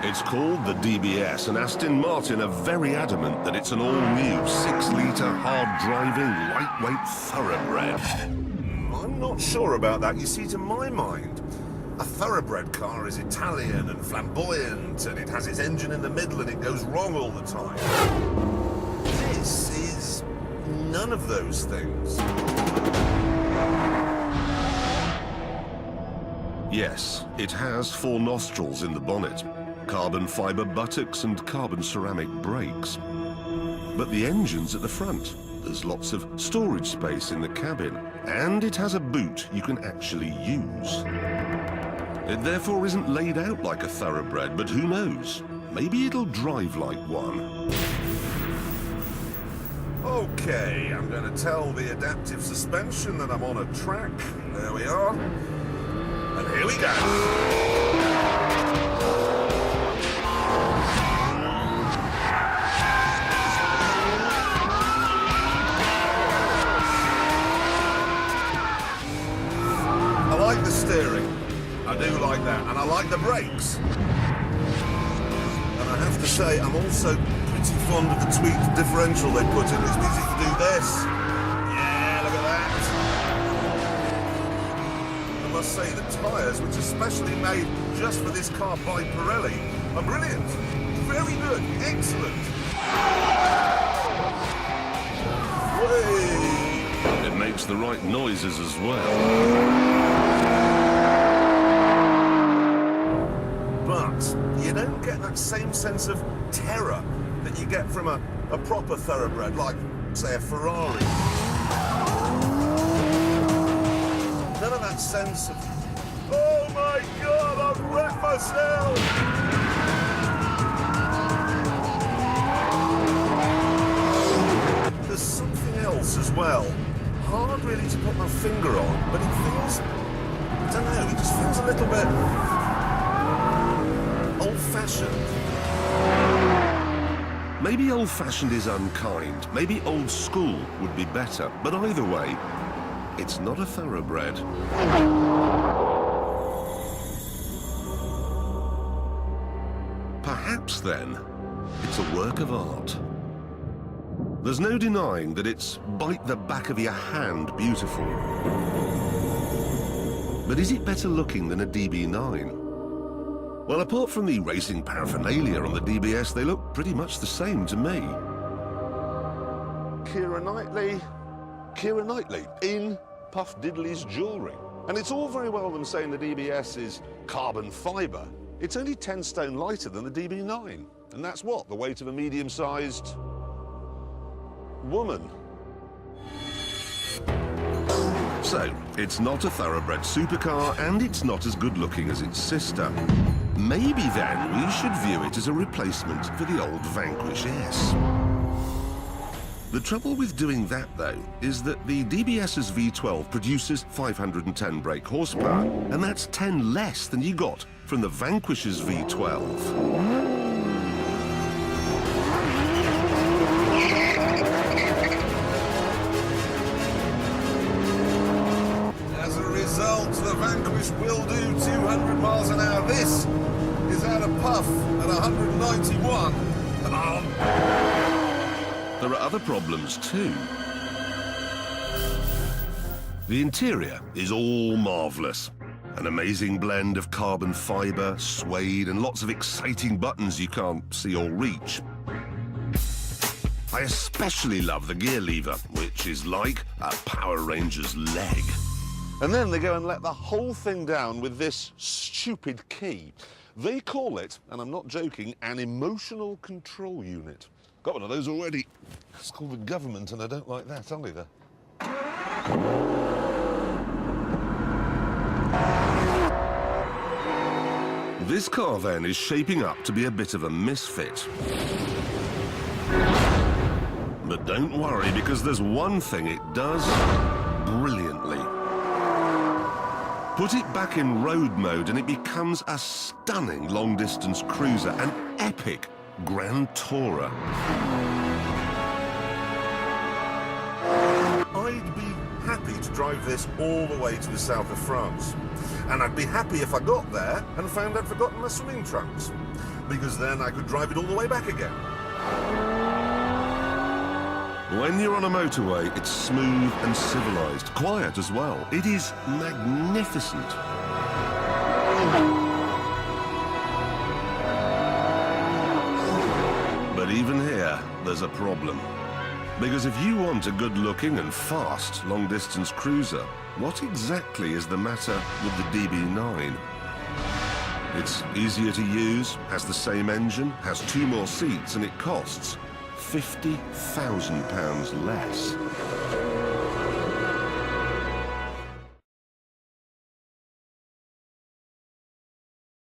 It's called the DBS, and Aston Martin are very adamant that it's an all-new 6-litre, hard-driving, lightweight thoroughbred. I'm not sure about that. You see, to my mind, a thoroughbred car is Italian and flamboyant, and it has its engine in the middle and it goes wrong all the time. This is none of those things. Yes, it has 4 nostrils in the bonnet, carbon fibre buttocks and carbon ceramic brakes. But the engine's at the front. There's lots of storage space in the cabin, and it has a boot you can actually use. It therefore isn't laid out like a thoroughbred, but who knows? Maybe it'll drive like one. Okay, I'm going to tell the adaptive suspension that I'm on a track. There we are. And here we go. I like the steering. I do like that, and I like the brakes. And I have to say, I'm also pretty fond of the tweaked differential they put in. It's easy to do this. Yeah, look at that. I must say, the tyres, which are specially made just for this car by Pirelli, are brilliant. Very good. Excellent. Whee! It makes the right noises as well. But you don't get that same sense of terror that you get from a proper thoroughbred, like, say, a Ferrari. None of that sense of, oh my God, I've wrecked myself! There's something else as well. Hard really to put my finger on, but it feels, I don't know, it just feels a little bit old-fashioned. Maybe old-fashioned is unkind. Maybe old school would be better. But either way, it's not a thoroughbred. Perhaps, then, it's a work of art. There's no denying that it's bite the back of your hand beautiful. But is it better looking than a DB9? Well, apart from the racing paraphernalia on the DBS, they look pretty much the same to me. Keira Knightley in Puff Diddley's jewellery. And it's all very well them saying the DBS is carbon fibre. It's only 10 stone lighter than the DB9. And that's what? The weight of a medium-sized woman. So, it's not a thoroughbred supercar, and it's not as good-looking as its sister. Maybe, then, we should view it as a replacement for the old Vanquish S. The trouble with doing that, though, is that the DBS's V12 produces 510 brake horsepower, and that's 10 less than you got from the Vanquish's V12. The Vanquish will do 200 miles an hour. This is out of Puff at 191. Come on. There are other problems too. The interior is all marvellous. An amazing blend of carbon fibre, suede, and lots of exciting buttons you can't see or reach. I especially love the gear lever, which is like a Power Ranger's leg. And then they go and let the whole thing down with this stupid key. They call it, and I'm not joking, an emotional control unit. Got one of those already. It's called the government, and I don't like that either. This car, then, is shaping up to be a bit of a misfit. But don't worry, because there's one thing it does brilliantly. Put it back in road mode and it becomes a stunning long-distance cruiser, an epic Grand Tourer. I'd be happy to drive this all the way to the south of France. And I'd be happy if I got there and found I'd forgotten my swimming trunks. because then I could drive it all the way back again. When you're on a motorway, it's smooth and civilized, quiet as well. It is magnificent. But even here, there's a problem. Because if you want a good-looking and fast long-distance cruiser, what exactly is the matter with the DB9? It's easier to use, has the same engine, has 2 more seats, and it costs £50,000 less.